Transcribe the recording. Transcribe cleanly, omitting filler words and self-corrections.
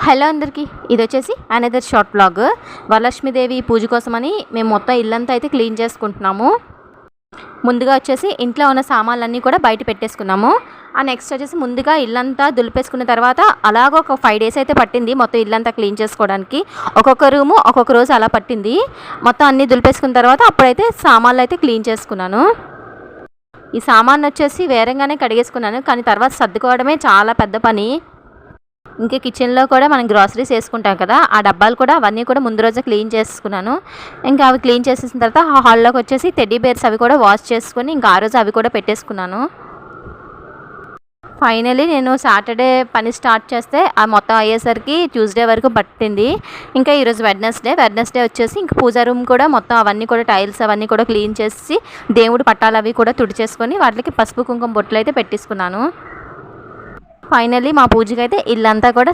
Hello అందరికీ, ఇది వచ్చేసి అనదర్ షార్ట్ బ్లాగ్. వరలక్ష్మీదేవి పూజ కోసమని మేము మొత్తం ఇల్లంతా అయితే క్లీన్ చేసుకుంటున్నాము. ముందుగా వచ్చేసి ఇంట్లో ఉన్న సామాన్లన్నీ కూడా బయట పెట్టేసుకున్నాము. నెక్స్ట్ వచ్చేసి ముందుగా ఇల్లంతా దులిపేసుకున్న తర్వాత అలాగ ఒక 5 days అయితే పట్టింది మొత్తం ఇల్లంతా క్లీన్ చేసుకోవడానికి. ఒక్కొక్క రూము ఒక్కొక్క రోజు అలా పట్టింది. మొత్తం అన్నీ దులిపేసుకున్న తర్వాత అప్పుడైతే సామాన్లు అయితే క్లీన్ చేసుకున్నాను. ఈ సామాన్లు వచ్చేసి వేరంగానే కడిగేసుకున్నాను, కానీ తర్వాత సర్దుకోవడమే చాలా పెద్ద పని. ఇంకా కిచెన్లో కూడా మనం గ్రాసరీస్ వేసుకుంటాం కదా, ఆ డబ్బాలు కూడా అవన్నీ కూడా ముందు రోజే క్లీన్ చేసుకున్నాను. ఇంకా అవి క్లీన్ చేసేసిన తర్వాత హాల్లోకి వచ్చేసి టెడ్డీ బేర్స్ అవి కూడా వాష్ చేసుకొని ఇంకా ఆ రోజు అవి కూడా పెట్టేసుకున్నాను. ఫైనలీ నేను సాటర్డే పని స్టార్ట్ చేస్తే ఆ మొత్తం అయ్యేసరికి ట్యూస్డే వరకు పట్టింది. ఇంకా ఈరోజు వెడ్నెస్డే వచ్చేసి ఇంకా పూజా రూమ్ కూడా మొత్తం అవన్నీ కూడా టైల్స్ అవన్నీ కూడా క్లీన్ చేసి దేవుడు పట్టాలు అవి కూడా తుడిచేసుకొని వాటికి పసుపు కుంకుమ బొట్లు అయితే పెట్టేసుకున్నాను. ఫైనల్లీ మా పూజకి అయితే ఇల్లంతా కూడా